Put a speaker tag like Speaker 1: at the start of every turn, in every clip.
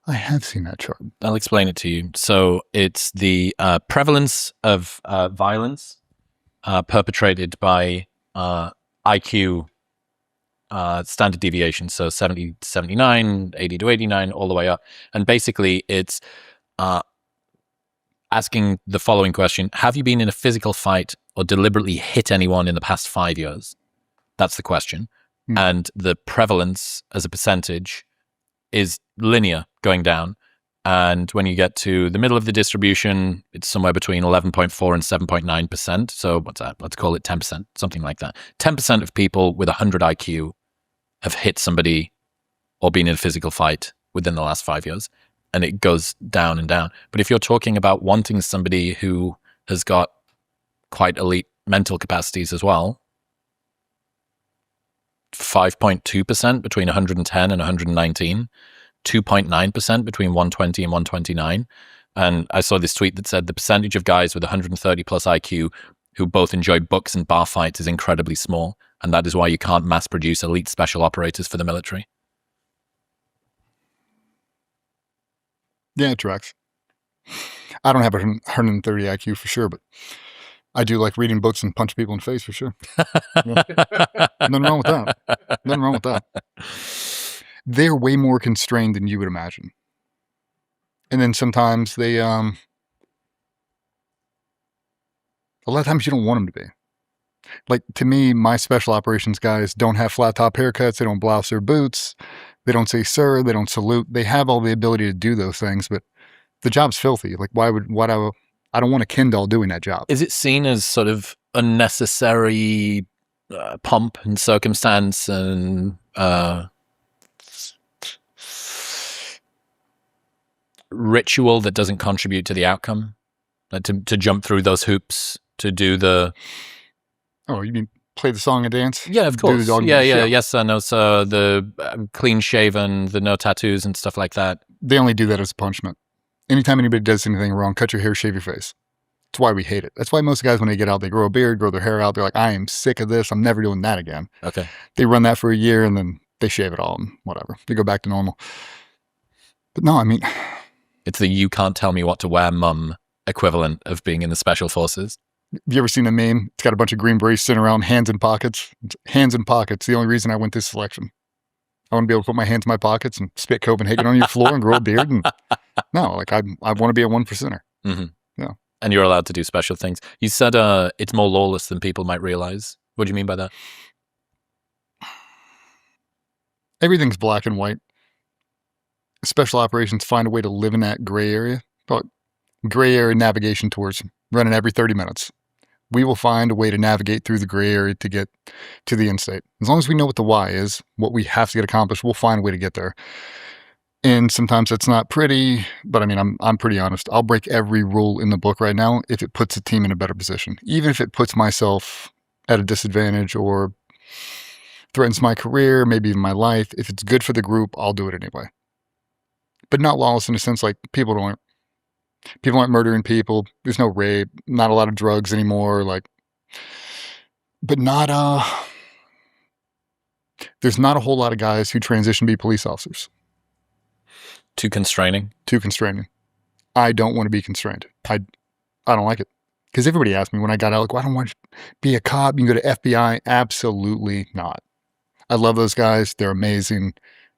Speaker 1: I have seen that chart.
Speaker 2: I'll explain it to you. So it's the prevalence of violence perpetrated by IQ standard deviation. So 70 to 79, 80 to 89, all the way up. And basically it's asking the following question: have you been in a physical fight or deliberately hit anyone in the past 5 years? That's the question. And the prevalence as a percentage is linear going down. And when you get to the middle of the distribution, it's somewhere between 11.4 and 7.9%. So what's that? Let's call it 10%, something like that. 10% of people with 100 IQ have hit somebody or been in a physical fight within the last 5 years. And it goes down and down. But if you're talking about wanting somebody who has got quite elite mental capacities as well, 5.2% between 110 and 119, 2.9% between 120 and 129. And I saw this tweet that said the percentage of guys with 130 plus IQ who both enjoy books and bar fights is incredibly small. And that is why you can't mass produce elite special operators for the military.
Speaker 1: Yeah, it tracks. I don't have a 130 IQ for sure, but I do like reading books and punch people in the face for sure. Yeah. Nothing wrong with that. Nothing wrong with that. They're way more constrained than you would imagine. And then sometimes they, a lot of times you don't want them to be. Like, to me, my special operations guys don't have flat top haircuts. They don't blouse their boots. They don't say sir. They don't salute. They have all the ability to do those things, but the job's filthy. Like, I don't want a Ken doll doing that job.
Speaker 2: Is it seen as sort of unnecessary pomp and circumstance and ritual that doesn't contribute to the outcome? Like to jump through those hoops, to do the...
Speaker 1: Oh, you mean play the song and dance?
Speaker 2: Yeah, of course. Yes, no. So the clean shaven, the no tattoos and stuff like that.
Speaker 1: They only do that as a punishment. Anytime anybody does anything wrong, cut your hair, shave your face. That's why we hate it. That's why most guys, when they get out, they grow a beard, grow their hair out. They're like, I am sick of this. I'm never doing that again.
Speaker 2: Okay.
Speaker 1: They run that for a year and then they shave it all and whatever. They go back to normal. But no, I mean...
Speaker 2: It's the you can't tell me what to wear mum equivalent of being in the special forces.
Speaker 1: Have you ever seen a meme? It's got a bunch of Green Berets sitting around, hands in pockets. Hands in pockets. The only reason I went this selection. I want to be able to put my hands in my pockets and spit Copenhagen on your floor and grow a beard. And no, like I want to be a 1%er.
Speaker 2: Mm-hmm.
Speaker 1: Yeah.
Speaker 2: And you're allowed to do special things. You said it's more lawless than people might realize. What do you mean by that?
Speaker 1: Everything's black and white. Special operations find a way to live in that gray area. Gray area navigation tours, running every 30 minutes. We will find a way to navigate through the gray area to get to the end state. As long as we know what the why is, what we have to get accomplished, we'll find a way to get there. And sometimes it's not pretty, but I mean, I'm pretty honest. I'll break every rule in the book right now if it puts the team in a better position. Even if it puts myself at a disadvantage or threatens my career, maybe even my life. If it's good for the group, I'll do it anyway. But not lawless in a sense like people aren't murdering people. There's no rape, not a lot of drugs anymore. But there's not a whole lot of guys who transition to be police officers.
Speaker 2: Too constraining?
Speaker 1: Too constraining. I don't want to be constrained. I don't like it. Because everybody asked me when I got out, like, well, I don't want to be a cop. You can go to FBI. Absolutely not. I love those guys. They're amazing.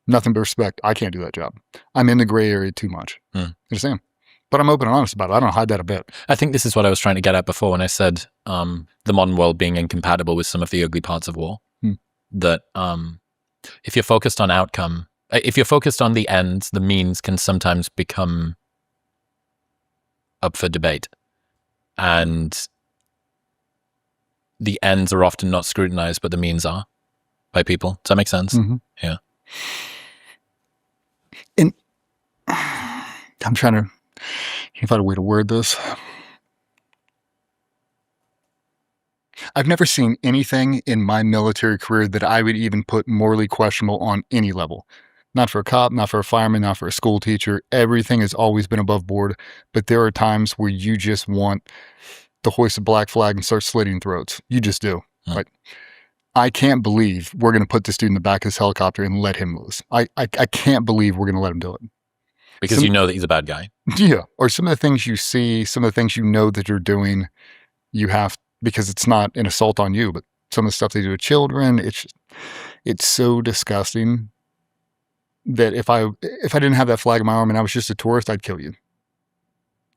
Speaker 1: Nothing but respect. I can't do that job. I'm in the gray area too much. I just am. But I'm open and honest about it. I don't hide that a bit.
Speaker 2: I think this is what I was trying to get at before when I said the modern world being incompatible with some of the ugly parts of war. That if you're focused on outcome, if you're focused on the ends, the means can sometimes become up for debate. And the ends are often not scrutinized, but the means are by people. Does that make sense?
Speaker 1: Mm-hmm.
Speaker 2: Yeah.
Speaker 1: And I'm trying to find a way to word this. I've never seen anything in my military career that I would even put morally questionable on any level. Not for a cop, not for a fireman, not for a school teacher. Everything has always been above board. But there are times where you just want to hoist a black flag and start slitting throats. You just do. Like, I can't believe we're going to put this dude in the back of this helicopter and let him loose. I can't believe we're going to let him do it.
Speaker 2: Because you know that he's a bad guy.
Speaker 1: Yeah. Or some of the things you see, some of the things you know that you're doing, you have, because it's not an assault on you, but some of the stuff they do with children, it's so disgusting that if I didn't have that flag on my arm and I was just a tourist, I'd kill you.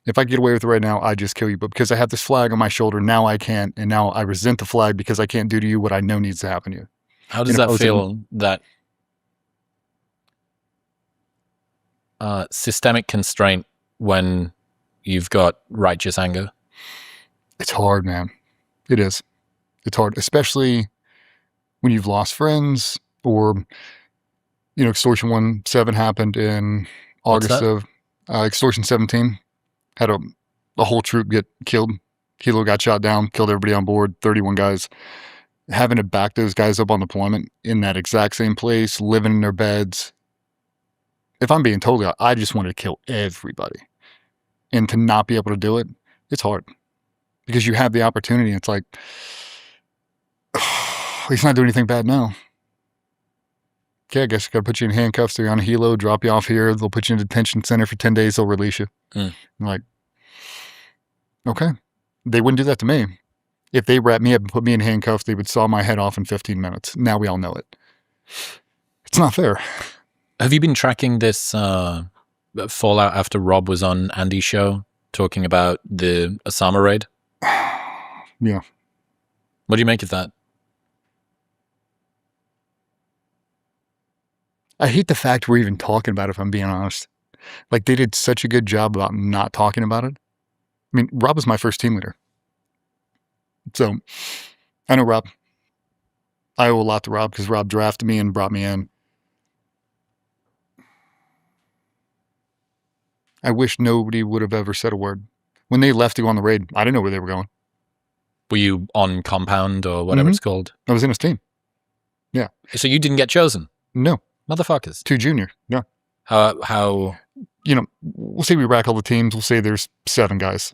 Speaker 1: If I get away with it right now, I'd just kill you. But because I have this flag on my shoulder, now I can't. And now I resent the flag because I can't do to you what I know needs to happen to you.
Speaker 2: How does that feel, that systemic constraint when you've got righteous anger?
Speaker 1: It's hard, man. It is. It's hard, especially when you've lost friends or, Extortion 1-7 happened in August of Extortion 17. Had a whole troop get killed. Kilo got shot down, killed everybody on board, 31 guys. Having to back those guys up on deployment in that exact same place, living in their beds. If I'm being totally honest, I just wanted to kill everybody. And to not be able to do it, it's hard. Because you have the opportunity. It's like, he's not doing anything bad now. Okay, I guess I got to put you in handcuffs. They're on a helo, drop you off here. They'll put you in a detention center for 10 days. They'll release you. I'm like, okay. They wouldn't do that to me. If they wrapped me up and put me in handcuffs, they would saw my head off in 15 minutes. Now we all know it. It's not fair.
Speaker 2: Have you been tracking this fallout after Rob was on Andy's show talking about the Osama raid?
Speaker 1: Yeah.
Speaker 2: What do you make of that?
Speaker 1: I hate the fact we're even talking about it, if I'm being honest. Like, they did such a good job about not talking about it. I mean, Rob was my first team leader. So, I know Rob. I owe a lot to Rob because Rob drafted me and brought me in. I wish nobody would have ever said a word. When they left to go on the raid, I didn't know where they were going.
Speaker 2: Were you on compound or whatever it's called?
Speaker 1: I was in his team. Yeah.
Speaker 2: So you didn't get chosen?
Speaker 1: No.
Speaker 2: Motherfuckers.
Speaker 1: 2 junior. Yeah.
Speaker 2: How?
Speaker 1: We'll say we rack all the teams. We'll say there's 7 guys.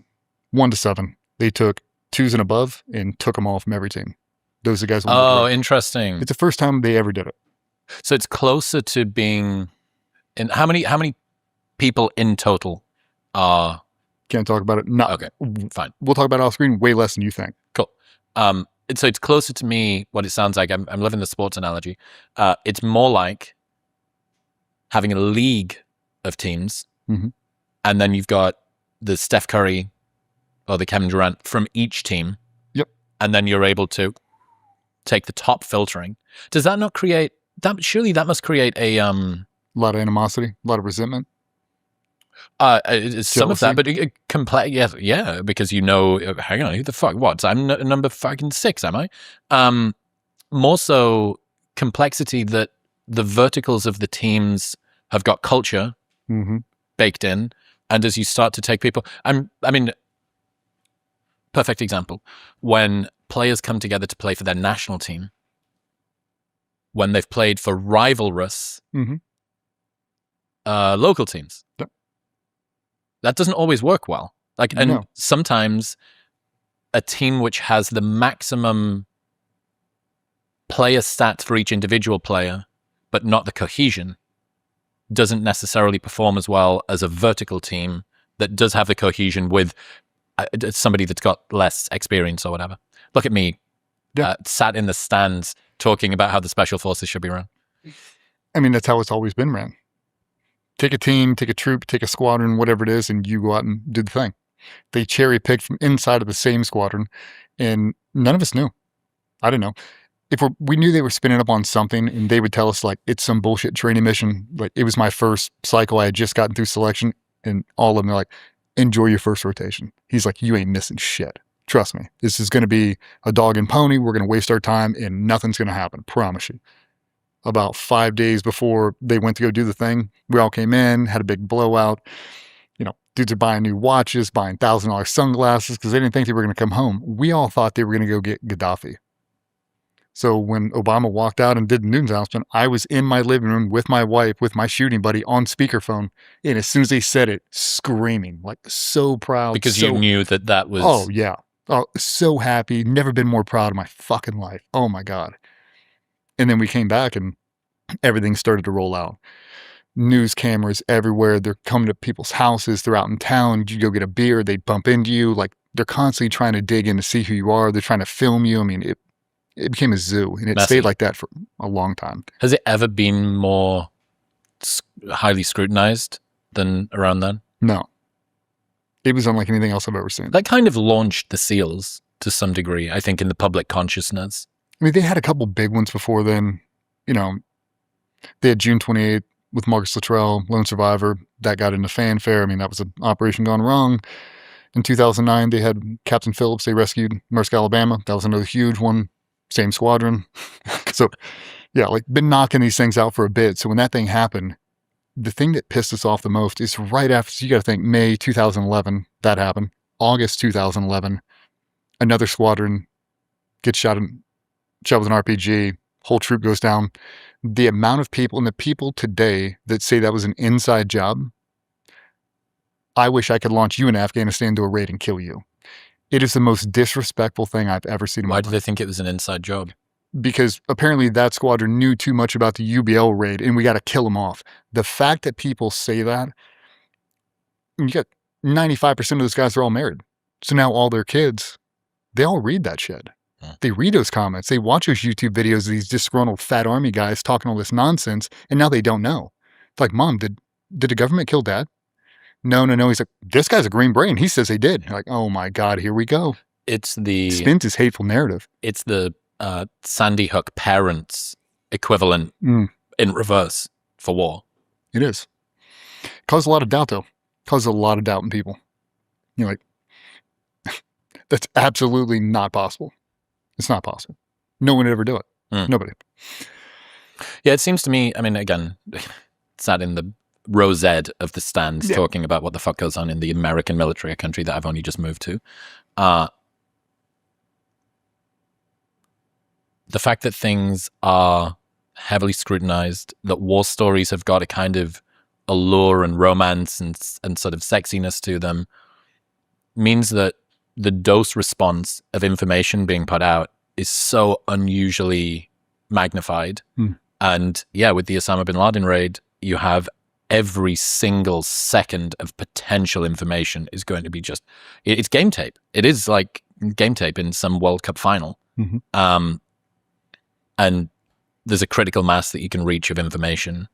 Speaker 1: 1 to 7. They took 2s and above and took them all from every team. Those are the guys.
Speaker 2: Oh, interesting.
Speaker 1: It's the first time they ever did it.
Speaker 2: So it's closer to being. And how many people in total are?
Speaker 1: Can't talk about it. No.
Speaker 2: Okay, fine.
Speaker 1: We'll talk about it off screen way less than you think.
Speaker 2: Cool. So it's closer to me. What it sounds like. I'm living the sports analogy. It's more like having a league of teams, and then you've got the Steph Curry or the Kevin Durant from each team.
Speaker 1: Yep.
Speaker 2: And then you're able to take the top filtering. Does that not create that? Surely that must create a
Speaker 1: lot of animosity, a lot of resentment.
Speaker 2: Some of that, but complex. Yeah, because hang on, who the fuck? What? I'm number fucking 6, am I? More so complexity that the verticals of the teams have got culture baked in, and as you start to take people, perfect example, when players come together to play for their national team, when they've played for rivalrous local teams.
Speaker 1: Yep.
Speaker 2: That doesn't always work well. Sometimes a team which has the maximum player stats for each individual player, but not the cohesion, doesn't necessarily perform as well as a vertical team that does have the cohesion with somebody that's got less experience or whatever. Look at me, sat in the stands talking about how the special forces should be run.
Speaker 1: I mean, that's how it's always been ran. Take a team, take a troop, take a squadron, whatever it is, and you go out and do the thing. They cherry picked from inside of the same squadron, and none of us knew. I didn't know. We knew they were spinning up on something, and they would tell us, like, it's some bullshit training mission. Like, it was my first cycle. I had just gotten through selection, and all of them are like, enjoy your first rotation. He's like, you ain't missing shit. Trust me. This is going to be a dog and pony. We're going to waste our time, and nothing's going to happen. Promise you. About 5 days before they went to go do the thing, we all came in, had a big blowout. Dudes are buying new watches, buying $1,000 sunglasses because they didn't think they were going to come home. We all thought they were going to go get Gaddafi. So when Obama walked out and did the news announcement, I was in my living room with my wife, with my shooting buddy on speakerphone. And as soon as they said it, screaming, like so proud.
Speaker 2: Because you knew that was...
Speaker 1: Oh, yeah. Oh, so happy. Never been more proud of my fucking life. Oh, my God. And then we came back and everything started to roll out. news cameras everywhere. They're coming to people's houses. They're out in town. You go get a beer, they bump into you. Like, they're constantly trying to dig in to see who you are. They're trying to film you. I mean, it became a zoo, and it
Speaker 2: Messy.
Speaker 1: stayed like that for a long time.
Speaker 2: Has it ever been more highly scrutinized than around then?
Speaker 1: No. It was unlike anything else I've ever seen.
Speaker 2: That kind of launched the SEALs to some degree, I think, in the public consciousness.
Speaker 1: I mean, they had a couple big ones before then. You know, they had June 28th with Marcus Luttrell, Lone Survivor. That got into fanfare. I mean, that was an operation gone wrong. In 2009, they had Captain Phillips. They rescued Maersk, Alabama. That was another huge one. Same squadron. So, yeah, like, been knocking these things out for a bit. So when that thing happened, the thing that pissed us off the most is right after, so you got to think May 2011, that happened. August 2011, another squadron gets shot with an RPG. Whole troop goes down. The amount of people, and the people today that say that was an inside job, I wish I could launch you in Afghanistan, do a raid, and kill you. It is the most disrespectful thing I've ever seen in my life.
Speaker 2: Why do they think it was an inside job?
Speaker 1: Because apparently that squadron knew too much about the UBL raid, and we got to kill them off. The fact that people say that, you got 95% of those guys are all married. So now all their kids, they all read that shit. They read those comments. They watch those YouTube videos of these disgruntled fat army guys talking all this nonsense, and now they don't know. It's like, Mom, did the government kill Dad? No. He's like, this guy's a green brain. He says they did. You're like, oh my God, here we go.
Speaker 2: It's the
Speaker 1: spins his hateful narrative.
Speaker 2: It's the Sandy Hook parents equivalent in reverse for war.
Speaker 1: It is. Caused a lot of doubt, though. Caused a lot of doubt in people. You're like, that's absolutely not possible. It's not possible. No one would ever do it. Nobody.
Speaker 2: Yeah, it seems to me, I mean, again, sat in the rosette of the stands talking about what the fuck goes on in the American military, a country that I've only just moved to. The fact that things are heavily scrutinized, that war stories have got a kind of allure and romance and sort of sexiness to them, means that the dose response of information being put out is so unusually magnified. And yeah, with the Osama bin Laden raid, you have every single second of potential information is going to be just, it's game tape. It is like game tape in some World Cup final. And there's a critical mass that you can reach of information.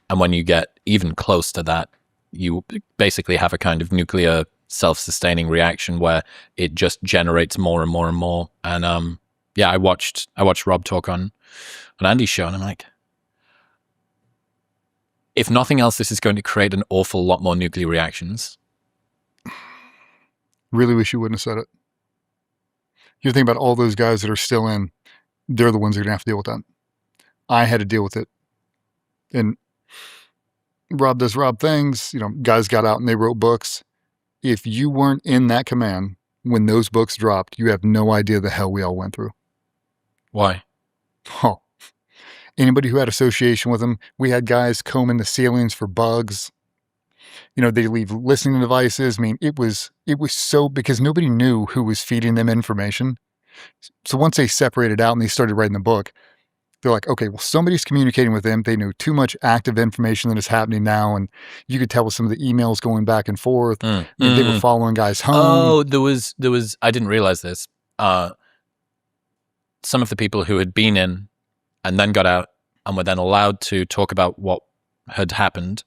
Speaker 2: And when you get even close to that, you basically have a kind of nuclear self-sustaining reaction where it just generates more and more and more. And yeah, I watched Rob talk on Andy's show, and I'm like, if nothing else, this is going to create an awful lot more nuclear reactions.
Speaker 1: Really wish you wouldn't have said it. You think about all those guys that are still in, they're the ones that are going to have to deal with that. I had to deal with it. And Rob does Rob things. You know, guys got out and they wrote books. If you weren't in that command when those books dropped, you have no idea the hell we all went through.
Speaker 2: Why?
Speaker 1: Oh, anybody who had association with them, we had guys combing the ceilings for bugs. You know, they leave listening devices. I mean, it was so, because nobody knew who was feeding them information. So once they separated out and they started writing the book, they're like, okay, well, somebody's communicating with them. They know too much active information that is happening now. And you could tell with some of the emails going back and forth. They were following guys home.
Speaker 2: Oh, there was, I didn't realize this. Some of the people who had been in and then got out and were then allowed to talk about what had happened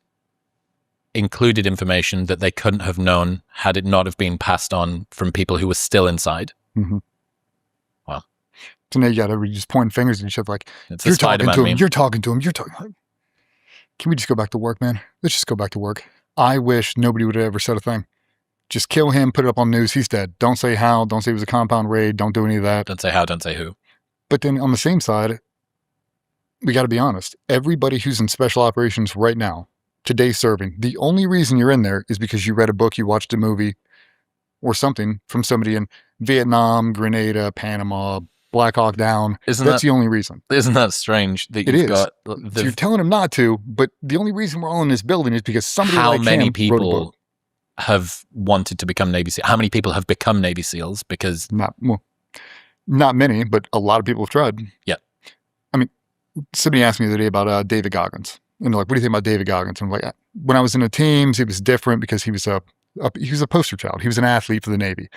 Speaker 2: included information that they couldn't have known had it not have been passed on from people who were still inside. Wow.
Speaker 1: So now you got everybody just pointing fingers at each other like,
Speaker 2: It's
Speaker 1: you're talking to him, you're talking to him, you're talking. Like, can we just go back to work, man? Let's just go back to work. I wish nobody would have ever said a thing. Just kill him, put it up on news, he's dead. Don't say how, don't say it was a compound raid, don't do any of that.
Speaker 2: Don't say how, don't say who.
Speaker 1: But then on the same side, we got to be honest. Everybody who's in special operations right now, today serving, the only reason you're in there is because you read a book, you watched a movie, or something from somebody in Vietnam, Grenada, Panama, Black Hawk Down. That's the only reason.
Speaker 2: Isn't that strange that you've got...
Speaker 1: So you're telling them not to, but the only reason we're all in this building is because somebody like him wrote a book.
Speaker 2: How many people have wanted to become Navy SEALs? How many people have become Navy SEAls? Because...
Speaker 1: Not many, but a lot of people have tried.
Speaker 2: Yeah.
Speaker 1: I mean, somebody asked me the other day about David Goggins. And they're like, what do you think about David Goggins? And I'm like, when I was in the teams, it was different because he was a poster child. He was an athlete for the Navy.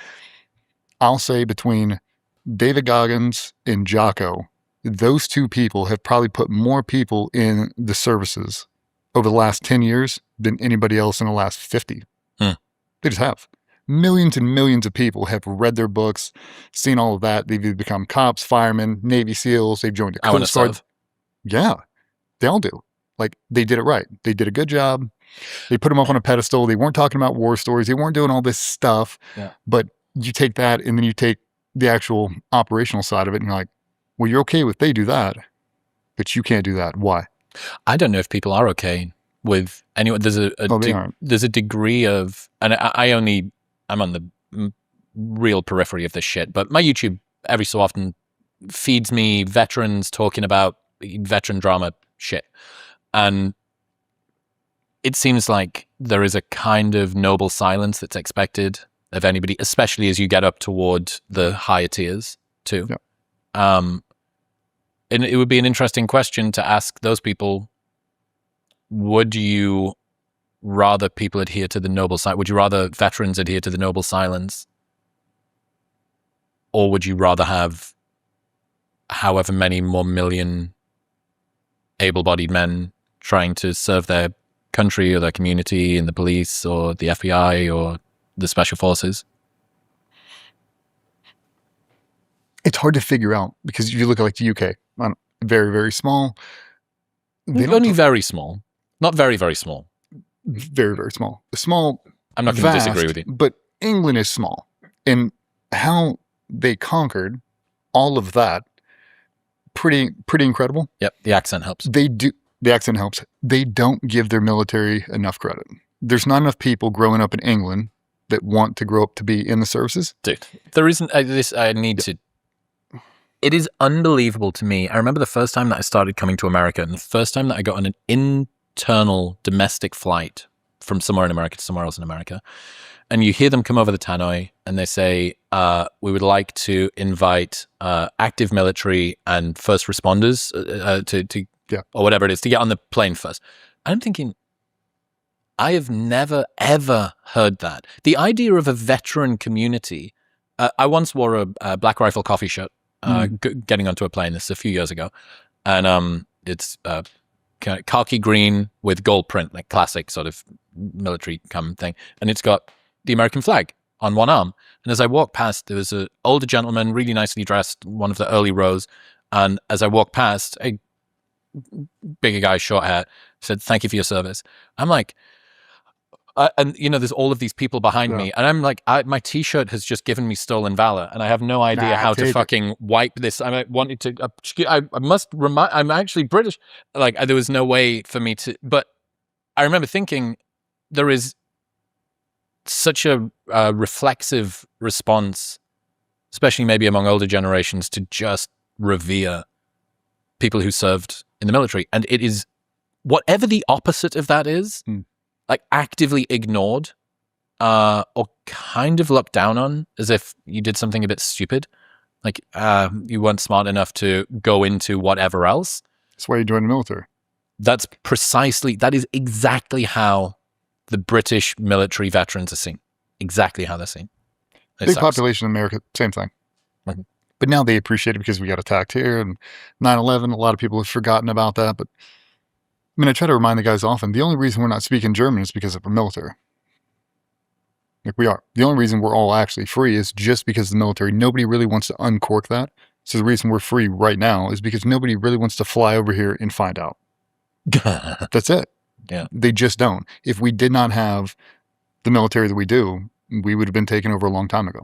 Speaker 1: I'll say between David Goggins and Jocko, those two people have probably put more people in the services over the last 10 years than anybody else in the last 50. They just have. Millions and millions of people have read their books, seen all of that. They've either become cops, firemen, Navy SEAls. They've joined the Coast Guard. Yeah, they all do. Like, they did it right. They did a good job. They put them up on a pedestal. They weren't talking about war stories. They weren't doing all this stuff.
Speaker 2: Yeah.
Speaker 1: But you take that and then you take the actual operational side of it and you're like, well, you're okay with they do that, but you can't do that. Why?
Speaker 2: I don't know if people are okay with anyone. There's there's a degree of, and I'm on the real periphery of this shit, but my YouTube every so often feeds me veterans talking about veteran drama shit. And it seems like there is a kind of noble silence that's expected of anybody, especially as you get up toward the higher tiers too. Yeah. And it would be an interesting question to ask those people, would you rather people adhere to the noble silence? Would you rather veterans adhere to the noble silence? Or would you rather have however many more million able-bodied men trying to serve their country or their community in the police or the FBI or the special forces?
Speaker 1: It's hard to figure out because you look at like the UK, very, very small.
Speaker 2: Only very small. Not very, very small.
Speaker 1: Very, very small. Small.
Speaker 2: I'm not going to disagree with you.
Speaker 1: But England is small. And how they conquered all of that, pretty incredible.
Speaker 2: Yep, the accent helps.
Speaker 1: They do. The accent helps. They don't give their military enough credit. There's not enough people growing up in England that want to grow up to be in the services.
Speaker 2: Dude, there isn't this. I need to. It is unbelievable to me. I remember the first time that I started coming to America and the first time that I got on an internal domestic flight from somewhere in America to somewhere else in America. And you hear them come over the tannoy and they say, we would like to invite active military and first responders or whatever it is to get on the plane first. I'm thinking, I have never, ever heard that. The idea of a veteran community. I once wore a Black Rifle coffee shirt. Getting onto a plane. This is a few years ago, and it's kind of khaki green with gold print, like classic sort of military thing, and it's got the American flag on one arm. And as I walked past, there was an older gentleman, really nicely dressed, one of the early rows, and as I walked past, a bigger guy, short hair, said, "Thank you for your service." I'm like. And there's all of these people behind me, and I'm like, my T-shirt has just given me stolen valor, and I have no idea how to fucking wipe this. I wanted to. I must remind. I'm actually British. Like there was no way for me to. But I remember thinking there is such a reflexive response, especially maybe among older generations, to just revere people who served in the military, and it is whatever the opposite of that is. Like actively ignored or kind of looked down on as if you did something a bit stupid. Like you weren't smart enough to go into whatever else.
Speaker 1: That's why you joined the military.
Speaker 2: That is exactly how the British military veterans are seen. Exactly how they're seen.
Speaker 1: Big population in America, same thing. Mm-hmm. But now they appreciate it because we got attacked here and 9/11. A lot of people have forgotten about that, but I mean, I try to remind the guys often, the only reason we're not speaking German is because of the military. Like we are. The only reason we're all actually free is just because of the military. Nobody really wants to uncork that. So the reason we're free right now is because nobody really wants to fly over here and find out. That's it.
Speaker 2: Yeah.
Speaker 1: They just don't. If we did not have the military that we do, we would have been taken over a long time ago.